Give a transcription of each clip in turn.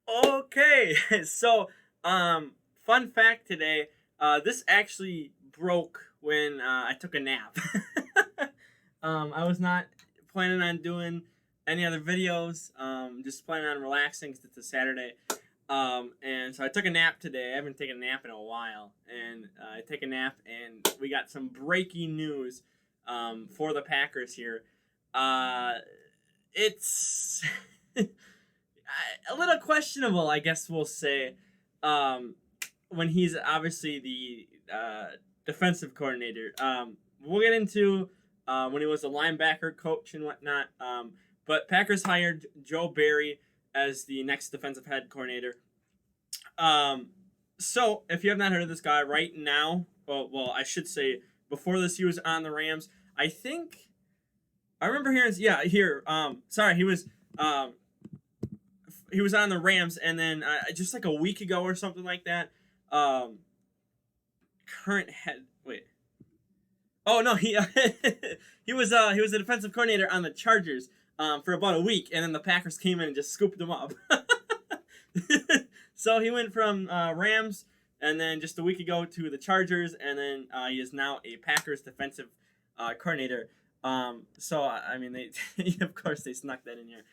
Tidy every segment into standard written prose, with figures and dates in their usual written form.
Okay, so fun fact today. This actually broke when I took a nap. I was not planning on doing any other videos. Just planning on relaxing 'cause it's a Saturday. And so I took a nap today. I haven't taken a nap in a while, and I take a nap, and we got some breaking news for the Packers here. Uh, it's a little questionable, I guess we'll say, um, when he's obviously the defensive coordinator. We'll get into when he was a linebacker coach and whatnot. But Packers hired Joe Barry as the next defensive head coordinator. Um, so if you have not heard of this guy right now, well, I should say before this, he was on the Rams. I think I remember hearing, yeah, here. Sorry, um, he was on the Rams, and then just like a week ago or something like that. Um, current head. Wait. Oh no, he was a defensive coordinator on the Chargers for about a week, and then the Packers came in and just scooped him up. So he went from Rams, and then just a week ago to the Chargers, and then he is now a Packers defensive coordinator. So I mean, they of course they snuck that in here,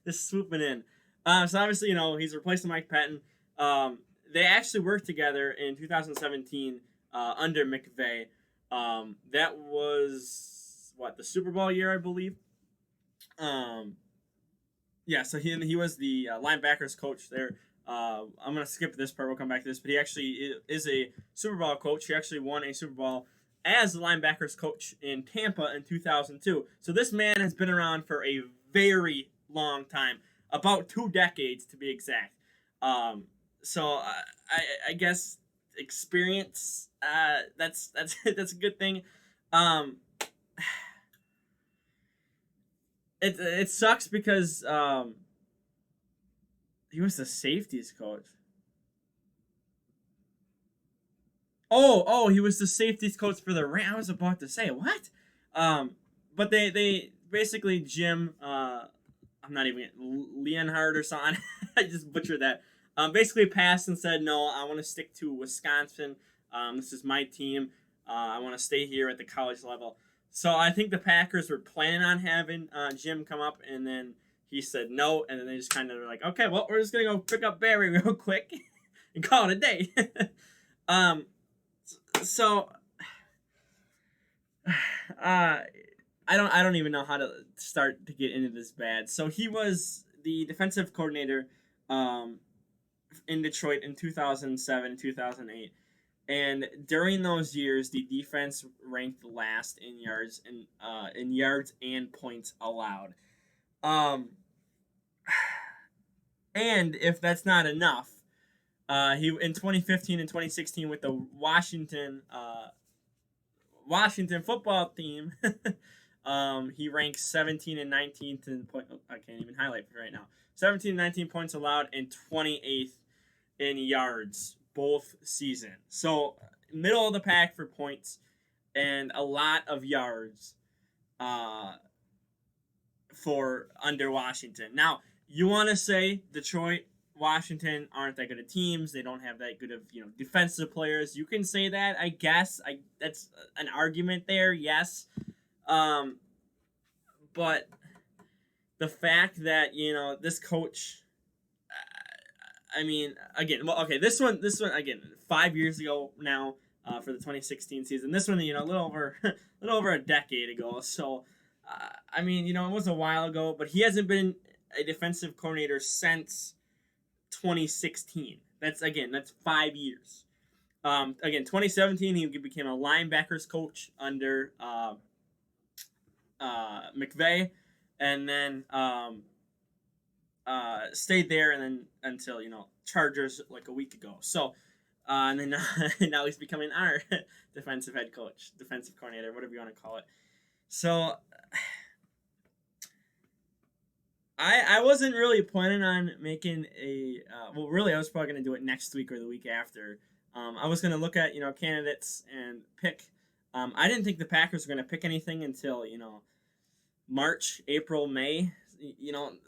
just swooping in. So obviously, he's replacing Mike Patton. They actually worked together in 2017 under McVay. That was what, the Super Bowl year, I believe. Um, yeah, so he was the linebackers coach there. I'm gonna skip this part. We'll come back to this, but he actually is a Super Bowl coach. He actually won a Super Bowl as the linebackers coach in Tampa in 2002. So this man has been around for a very long time, about 2 decades to be exact. So I guess experience. That's that's a good thing. Um, it sucks because he was the safeties coach. Oh, he was the safeties coach for the Rams. I was about to say what? Um, but they basically Jim. I'm not even Leonhard or something. I just butchered that. Basically passed and said no. I want to stick to Wisconsin. This is my team. I want to stay here at the college level. So I think the Packers were planning on having Jim come up, and then he said no, and then they just kind of were like, okay, well, we're just gonna go pick up Barry real quick and call it a day. um, so I don't even know how to start to get into this bad. So he was the defensive coordinator um, in Detroit in 2007, 2008. And during those years, the defense ranked last in yards and points allowed. Um, and if that's not enough, he in 2015 and 2016 with the Washington football team, he ranks 17 and 19th in point. Oh, I can't even highlight it right now. 17 and 19 points allowed and 28th in yards both season. So middle of the pack for points and a lot of yards uh, for under Washington. Now you want to say Detroit, Washington aren't that good of teams. They don't have that good of defensive players. You can say that, I guess. That's an argument there. Yes, um, but the fact that this coach. I mean, again, well, okay, this one again, 5 years ago now for the 2016 season. This one, a little over, a little over a decade ago. So, I mean, it was a while ago, but he hasn't been a defensive coordinator since 2016. That's 5 years. Again, 2017 he became a linebackers coach under McVay, and then stayed there and then until Chargers like a week ago. So and then now he's becoming our defensive head coach, defensive coordinator, whatever you want to call it. So I wasn't really planning on making a well, really I was probably going to do it next week or the week after. I was going to look at candidates and pick. I didn't think the Packers were going to pick anything until March, April, May.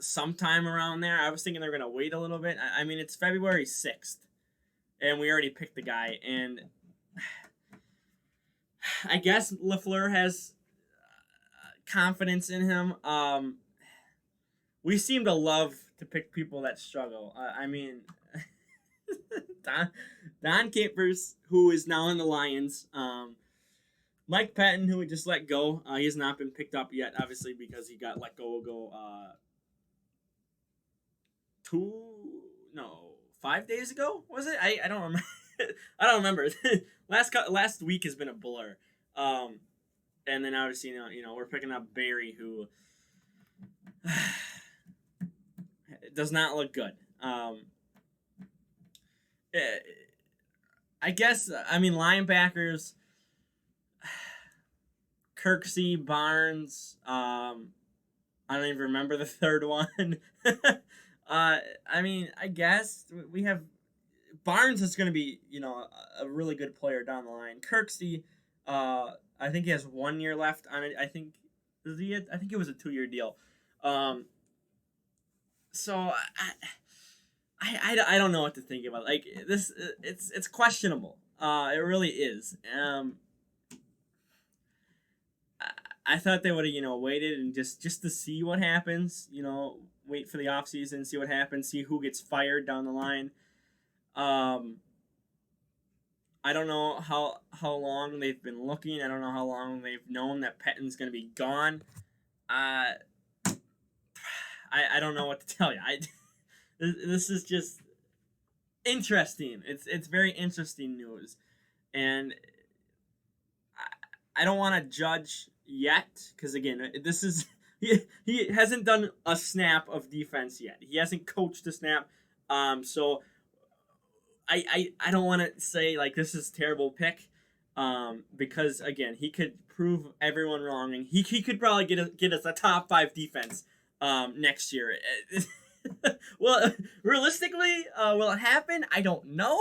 sometime around there. I was thinking they're gonna wait a little bit. I mean, it's February 6th, and we already picked the guy, and I guess LaFleur has confidence in him. We seem to love to pick people that struggle. I mean, Don Capers, who is now in the Lions. Mike Patton, who we just let go. He has not been picked up yet, obviously, because he got let go 5 days ago. Was it? I don't remember. I don't remember. Last week has been a blur. And then obviously, we're picking up Barry, who does not look good. I guess, linebackers, Kirksey, Barnes, I don't even remember the third one. I guess we have Barnes is going to be, a really good player down the line. Kirksey, I think he has 1 year left on it. I think it was a 2-year deal. So I don't know what to think about. Like this, it's questionable. It really is. I thought they would have, waited and just to see what happens. Wait for the offseason, see what happens, see who gets fired down the line. I don't know how long they've been looking. I don't know how long they've known that Pettin's going to be gone. I don't know what to tell you. This is just interesting. It's very interesting news, and I don't want to judge yet because again, this is he hasn't done a snap of defense yet. He hasn't coached a snap. So I don't want to say like this is a terrible pick, because again he could prove everyone wrong and he could probably get us a top 5 defense next year. Well, realistically, will it happen? I don't know,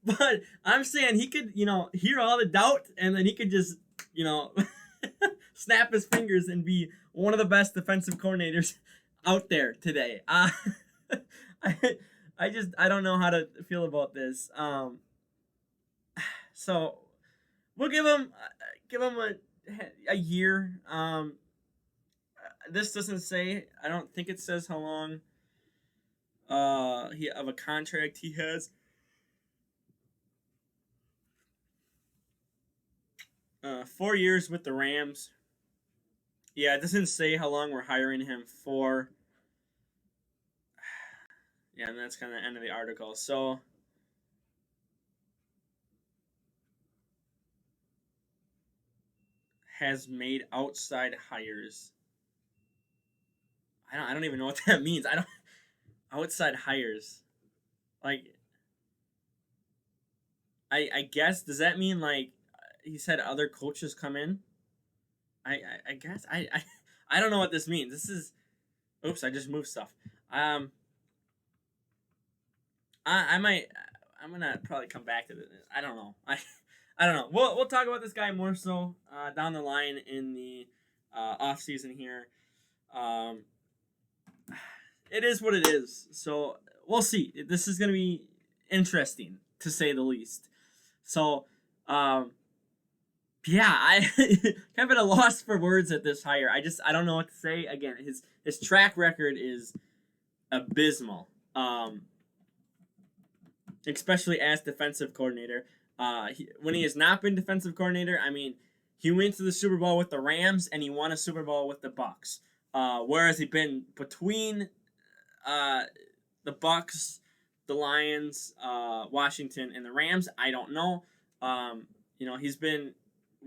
but I'm saying he could hear all the doubt and then he could just snap his fingers and be one of the best defensive coordinators out there today. I don't know how to feel about this. So we'll give him a year. This doesn't say. I don't think it says how long he of a contract he has. 4 years with the Rams. Yeah, it doesn't say how long we're hiring him for. Yeah, and that's kind of the end of the article. So, has made outside hires. I don't even know what that means. Outside hires. Like, I guess, does that mean like he said other coaches come in? I guess I don't know what this means. This is, oops, I just moved stuff. I'm gonna probably come back to this. I don't know. I don't know. We'll talk about this guy more so down the line in the off season here. It is what it is. So we'll see. This is gonna be interesting to say the least. So yeah, I kind of at a loss for words at this hire. I don't know what to say. Again, his track record is abysmal. Especially as defensive coordinator. When he has not been defensive coordinator, he went to the Super Bowl with the Rams and he won a Super Bowl with the Bucs. Where has he been between the Bucs, the Lions, Washington, and the Rams? I don't know. He's been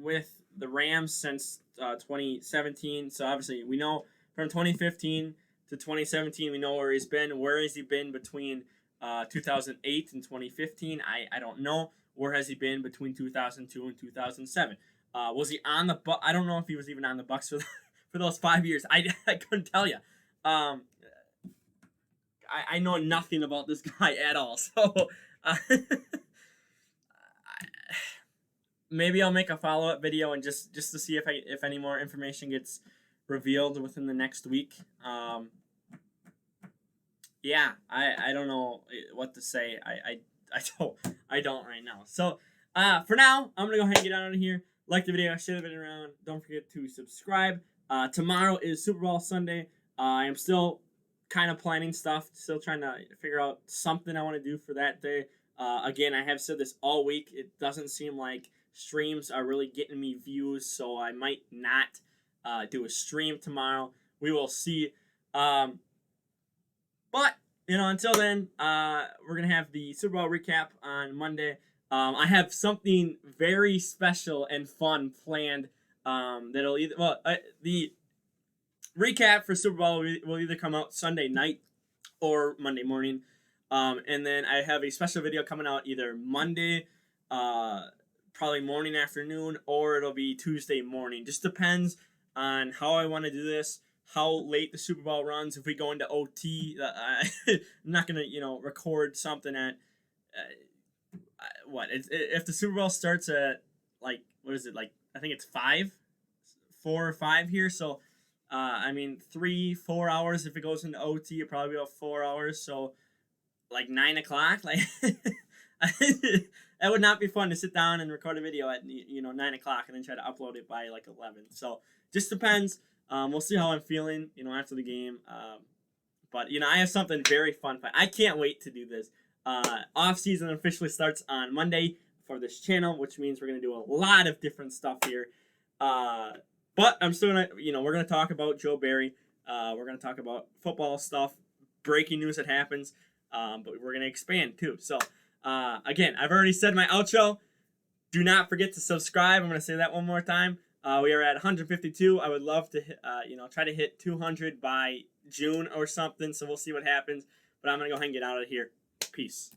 with the Rams since 2017. So obviously we know from 2015 to 2017 we know where he's been. Where has he been between 2008 and 2015? I don't know. Where has he been between 2002 and 2007? Was he on the I don't know if he was even on the Bucs for those 5 years. I couldn't tell you. I know nothing about this guy at all. So maybe I'll make a follow-up video and just to see if any more information gets revealed within the next week. Yeah, I don't know what to say. I don't right now. So for now, I'm gonna go ahead and get out of here. Like the video, share the video around. Don't forget to subscribe. Tomorrow is Super Bowl Sunday. I am still kind of planning stuff. Still trying to figure out something I want to do for that day. Again, I have said this all week. It doesn't seem like streams are really getting me views, so I might not do a stream tomorrow. We will see. But until then, we're gonna have the Super Bowl recap on Monday. I have something very special and fun planned. That'll the recap for Super Bowl will either come out Sunday night or Monday morning. And then I have a special video coming out either Monday, probably morning, afternoon, or it'll be Tuesday morning. Just depends on how I want to do this, how late the Super Bowl runs. If we go into OT, I'm not gonna record something at if the Super Bowl starts at like what is it like? I think it's 4 or 5 here. So I mean 3-4 hours. If it goes into OT, it'll probably be about 4 hours. So like 9 o'clock, like that would not be fun to sit down and record a video at 9 o'clock and then try to upload it by like 11. So just depends. We'll see how I'm feeling, after the game. But I have something very fun. I can't wait to do this. Off season officially starts on Monday for this channel, which means we're gonna do a lot of different stuff here. But I'm still gonna, we're gonna talk about Joe Barry. We're gonna talk about football stuff, breaking news that happens. But we're gonna expand too. So again, I've already said my outro. Do not forget to subscribe. I'm gonna say that one more time. We are at 152. I would love to try to hit 200 by June or something. So we'll see what happens. But I'm gonna go ahead and get out of here. Peace.